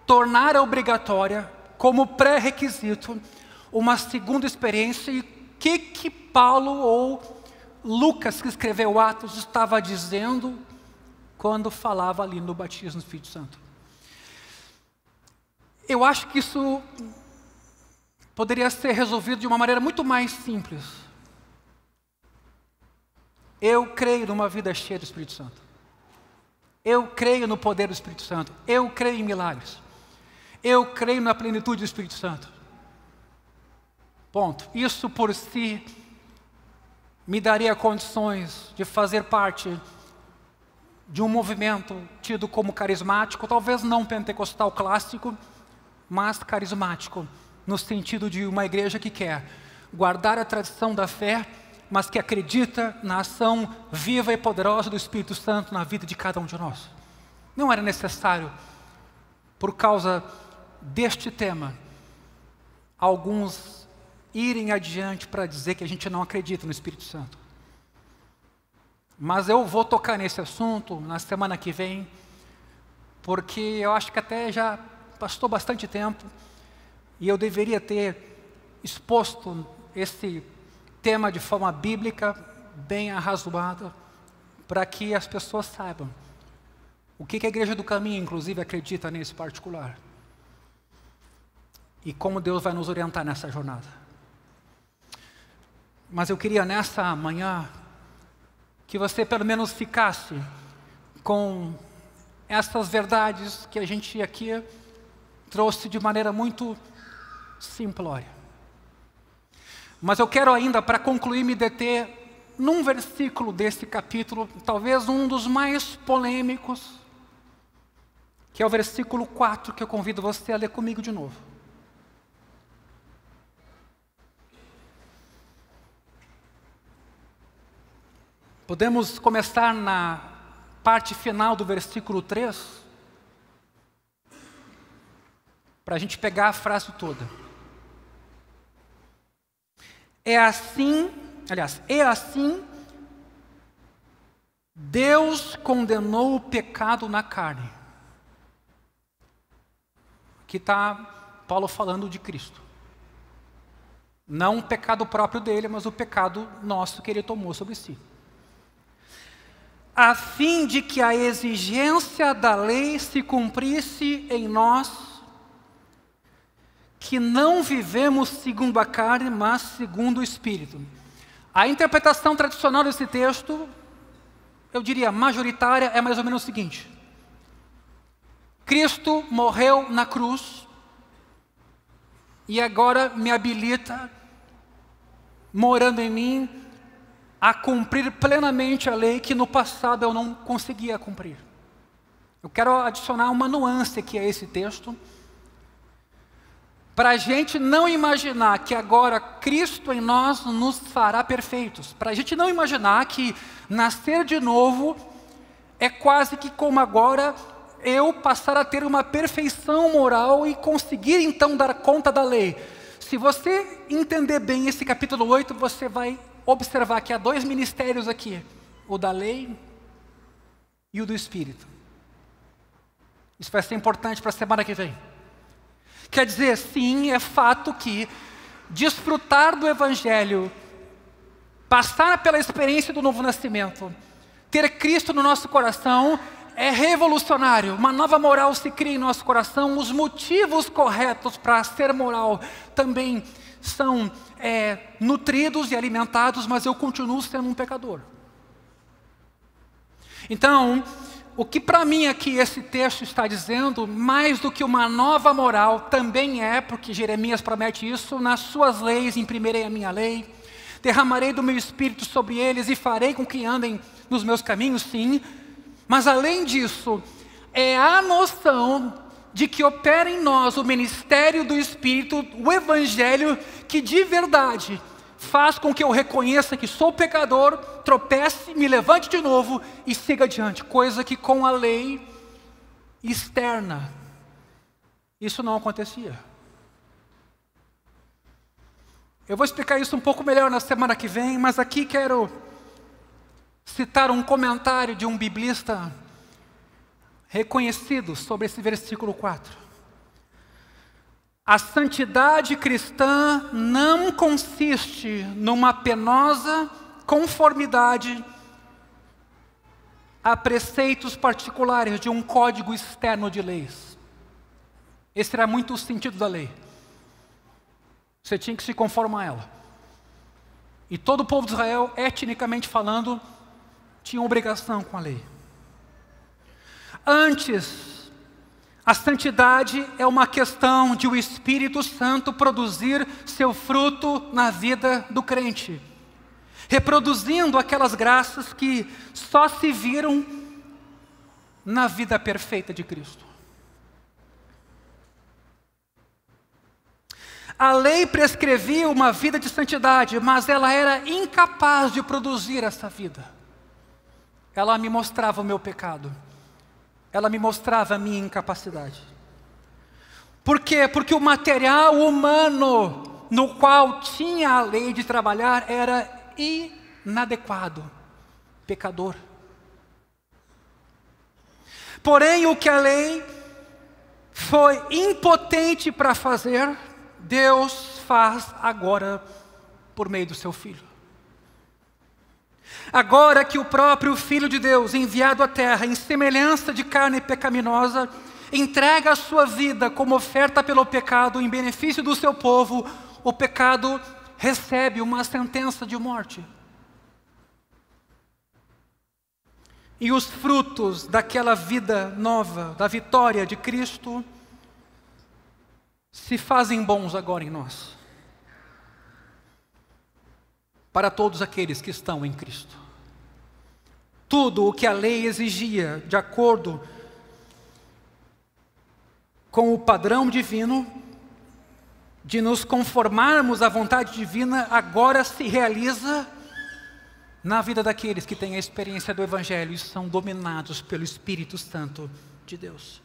tornar obrigatória, como pré-requisito, uma segunda experiência, e o que Paulo ou Lucas, que escreveu Atos, estava dizendo quando falava ali no batismo do Espírito Santo. Eu acho que isso poderia ser resolvido de uma maneira muito mais simples. Eu creio numa vida cheia do Espírito Santo. Eu creio no poder do Espírito Santo. Eu creio em milagres. Eu creio na plenitude do Espírito Santo. Ponto. Isso por si me daria condições de fazer parte de um movimento tido como carismático, talvez não pentecostal clássico, mas carismático, no sentido de uma igreja que quer guardar a tradição da fé, mas que acredita na ação viva e poderosa do Espírito Santo na vida de cada um de nós. Não era necessário, por causa deste tema, alguns irem adiante para dizer que a gente não acredita no Espírito Santo. Mas eu vou tocar nesse assunto na semana que vem, porque eu acho que até já passou bastante tempo e eu deveria ter exposto esse tema de forma bíblica, bem arrazoada, para que as pessoas saibam o que a Igreja do Caminho, inclusive, acredita nesse particular. E como Deus vai nos orientar nessa jornada. Mas eu queria nessa manhã que você pelo menos ficasse com essas verdades que a gente aqui trouxe de maneira muito simplória. Mas eu quero ainda, para concluir, me deter num versículo desse capítulo, talvez um dos mais polêmicos, que é o versículo 4, que eu convido você a ler comigo de novo. Podemos começar na parte final do versículo 3, para a gente pegar a frase toda. É assim, Deus condenou o pecado na carne. Aqui está Paulo falando de Cristo. Não o pecado próprio dele, mas o pecado nosso que ele tomou sobre si. A fim de que a exigência da lei se cumprisse em nós, que não vivemos segundo a carne, mas segundo o Espírito. A interpretação tradicional desse texto, eu diria majoritária, é mais ou menos o seguinte: Cristo morreu na cruz e agora me habilita, morando em mim, a cumprir plenamente a lei que no passado eu não conseguia cumprir. Eu quero adicionar uma nuance aqui a esse texto, para a gente não imaginar que agora Cristo em nós nos fará perfeitos. Para a gente não imaginar que nascer de novo é quase que como agora eu passar a ter uma perfeição moral e conseguir então dar conta da lei. Se você entender bem esse capítulo 8, você vai observar que há dois ministérios aqui, o da lei e o do Espírito. Isso vai ser importante para a semana que vem. Quer dizer, sim, é fato que desfrutar do Evangelho, passar pela experiência do novo nascimento, ter Cristo no nosso coração é revolucionário. Uma nova moral se cria em nosso coração. Os motivos corretos para ser moral também são nutridos e alimentados, mas eu continuo sendo um pecador. Então, o que para mim aqui esse texto está dizendo, mais do que uma nova moral, também é, porque Jeremias promete isso, nas suas leis imprimirei a minha lei, derramarei do meu espírito sobre eles e farei com que andem nos meus caminhos, sim. Mas além disso, é a noção de que opera em nós o ministério do Espírito, o Evangelho, que de verdade faz com que eu reconheça que sou pecador, tropece, me levante de novo e siga adiante. Coisa que com a lei externa, isso não acontecia. Eu vou explicar isso um pouco melhor na semana que vem, mas aqui quero citar um comentário de um biblista reconhecido sobre esse versículo 4. A santidade cristã não consiste numa penosa conformidade a preceitos particulares de um código externo de leis. Esse era muito o sentido da lei. Você tinha que se conformar a ela. E todo o povo de Israel, etnicamente falando, tinha obrigação com a lei. Antes, a santidade é uma questão de o Espírito Santo produzir seu fruto na vida do crente, reproduzindo aquelas graças que só se viram na vida perfeita de Cristo. A lei prescrevia uma vida de santidade, mas ela era incapaz de produzir essa vida. Ela me mostrava o meu pecado. Ela me mostrava a minha incapacidade. Por quê? Porque o material humano no qual tinha a lei de trabalhar era inadequado, pecador. Porém, o que a lei foi impotente para fazer, Deus faz agora por meio do seu Filho. Agora que o próprio Filho de Deus, enviado à terra em semelhança de carne pecaminosa, entrega a sua vida como oferta pelo pecado em benefício do seu povo, o pecado recebe uma sentença de morte. E os frutos daquela vida nova, da vitória de Cristo, se fazem bons agora em nós. Para todos aqueles que estão em Cristo. Tudo o que a lei exigia, de acordo com o padrão divino, de nos conformarmos à vontade divina, agora se realiza na vida daqueles que têm a experiência do Evangelho e são dominados pelo Espírito Santo de Deus.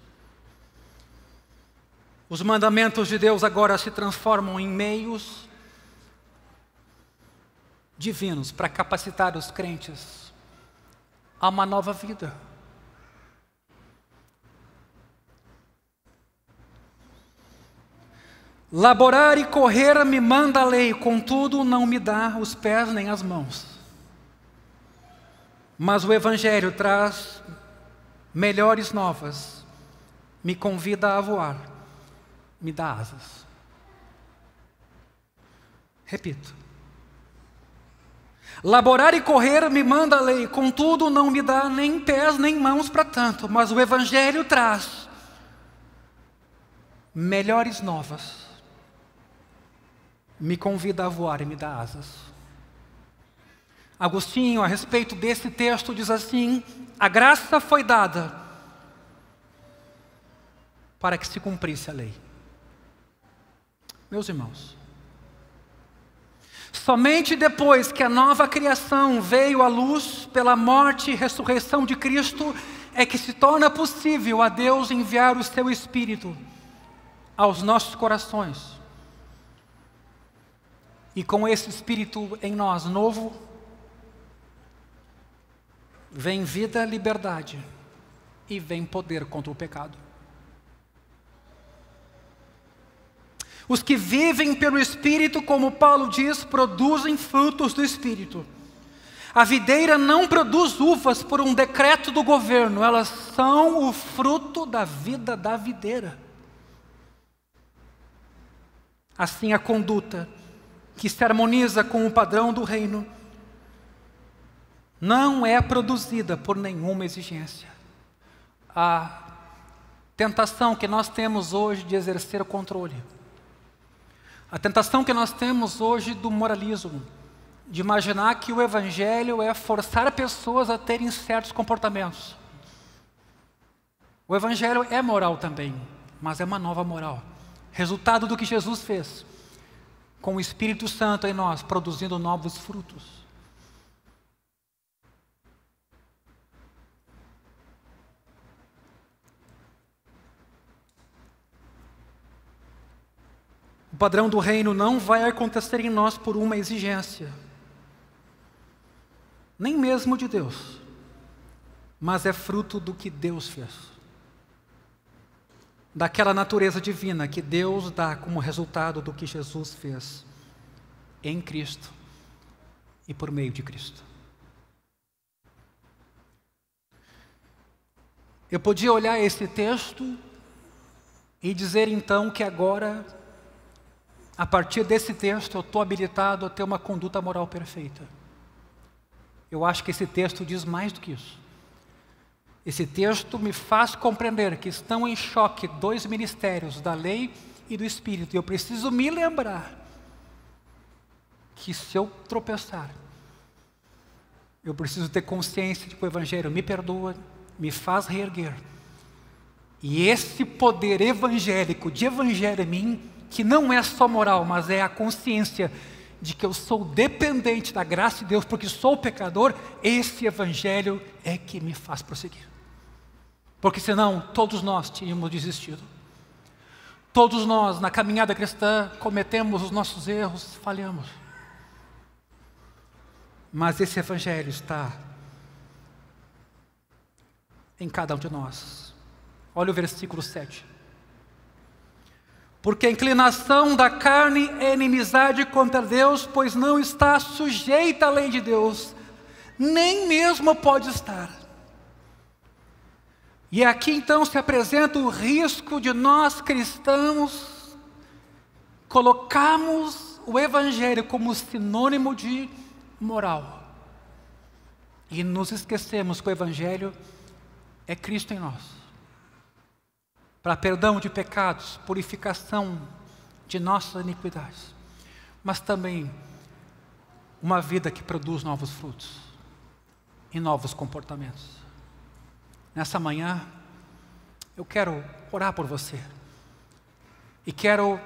Os mandamentos de Deus agora se transformam em meios divinos para capacitar os crentes a uma nova vida. Laborar e correr me manda a lei, contudo não me dá os pés nem as mãos. Mas o Evangelho traz melhores novas, me convida a voar, me dá asas. Repito. Laborar e correr me manda a lei, contudo não me dá nem pés nem mãos para tanto, mas o Evangelho traz melhores novas, me convida a voar e me dá asas. Agostinho, a respeito desse texto, diz assim: a graça foi dada para que se cumprisse a lei. Meus irmãos, somente depois que a nova criação veio à luz pela morte e ressurreição de Cristo, é que se torna possível a Deus enviar o seu Espírito aos nossos corações. E com esse Espírito em nós novo, vem vida, liberdade e vem poder contra o pecado. Os que vivem pelo Espírito, como Paulo diz, produzem frutos do Espírito. A videira não produz uvas por um decreto do governo, elas são o fruto da vida da videira. Assim, a conduta que se harmoniza com o padrão do reino não é produzida por nenhuma exigência. A tentação que nós temos hoje de exercer o controle, a tentação que nós temos hoje do moralismo, de imaginar que o Evangelho é forçar pessoas a terem certos comportamentos. O Evangelho é moral também, mas é uma nova moral. Resultado do que Jesus fez, com o Espírito Santo em nós, produzindo novos frutos. O padrão do reino não vai acontecer em nós por uma exigência, nem mesmo de Deus, mas é fruto do que Deus fez, daquela natureza divina que Deus dá como resultado do que Jesus fez em Cristo e por meio de Cristo. Eu podia olhar esse texto e dizer então que agora, a partir desse texto, eu estou habilitado a ter uma conduta moral perfeita. Eu acho que esse texto diz mais do que isso. Esse texto me faz compreender que estão em choque dois ministérios, da lei e do Espírito. E eu preciso me lembrar que se eu tropeçar, eu preciso ter consciência de que o Evangelho me perdoa, me faz reerguer. E esse poder evangélico, de Evangelho em mim, que não é só moral, mas é a consciência de que eu sou dependente da graça de Deus, porque sou pecador, esse Evangelho é que me faz prosseguir. Porque senão, todos nós tínhamos desistido. Todos nós, na caminhada cristã, cometemos os nossos erros, falhamos. Mas esse Evangelho está em cada um de nós. Olha o versículo 7. Porque a inclinação da carne é inimizade contra Deus, pois não está sujeita à lei de Deus, nem mesmo pode estar. E aqui então se apresenta o risco de nós cristãos colocarmos o Evangelho como sinônimo de moral. E nos esquecemos que o Evangelho é Cristo em nós. Para perdão de pecados, purificação de nossas iniquidades, mas também uma vida que produz novos frutos e novos comportamentos. Nessa manhã, eu quero orar por você e quero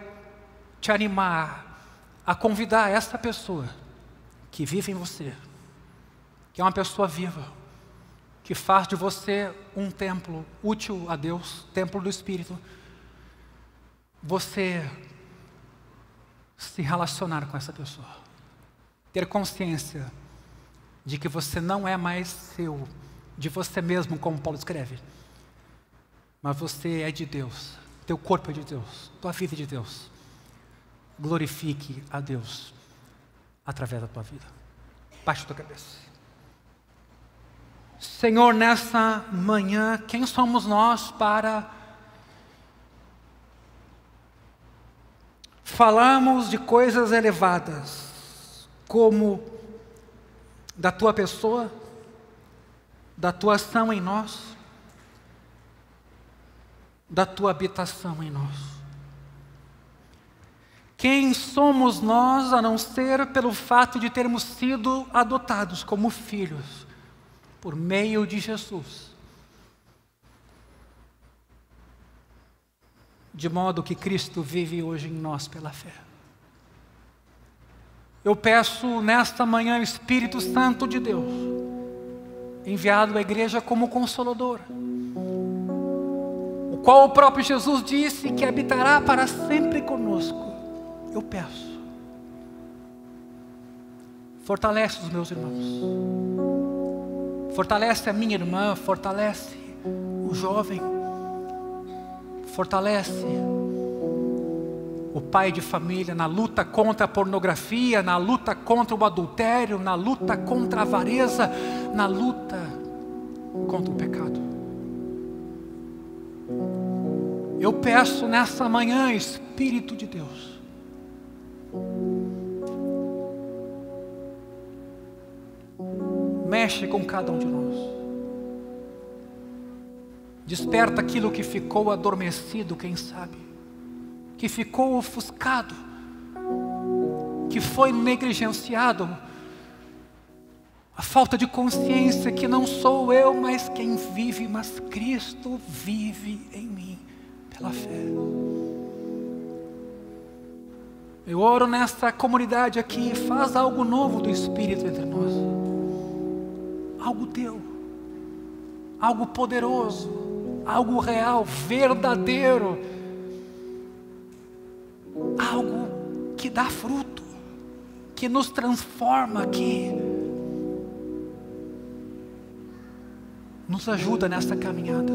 te animar a convidar essa pessoa que vive em você, que é uma pessoa viva, que faz de você um templo útil a Deus, templo do Espírito, você se relacionar com essa pessoa, ter consciência de que você não é mais seu, de você mesmo, como Paulo escreve, mas você é de Deus, teu corpo é de Deus, tua vida é de Deus. Glorifique a Deus através da tua vida. Baixe a tua cabeça. Senhor, nessa manhã, quem somos nós para falarmos de coisas elevadas, como da tua pessoa, da tua ação em nós, da tua habitação em nós? Quem somos nós a não ser pelo fato de termos sido adotados como filhos por meio de Jesus, de modo que Cristo vive hoje em nós pela fé. Eu peço nesta manhã o Espírito Santo de Deus, enviado à igreja como Consolador, o qual o próprio Jesus disse que habitará para sempre conosco. Eu peço, fortalece os meus irmãos, fortalece a minha irmã, fortalece o jovem, fortalece o pai de família, na luta contra a pornografia, na luta contra o adultério, na luta contra a avareza, na luta contra o pecado. Eu peço nessa manhã, Espírito de Deus, mexe com cada um de nós. Desperta aquilo que ficou adormecido, quem sabe, que ficou ofuscado, que foi negligenciado. A falta de consciência que não sou eu, mas quem vive, mas Cristo vive em mim, pela fé. Eu oro nessa comunidade aqui, faz algo novo do Espírito entre nós. Algo teu, algo poderoso, algo real, verdadeiro, algo que dá fruto, que nos transforma, que nos ajuda nessa caminhada.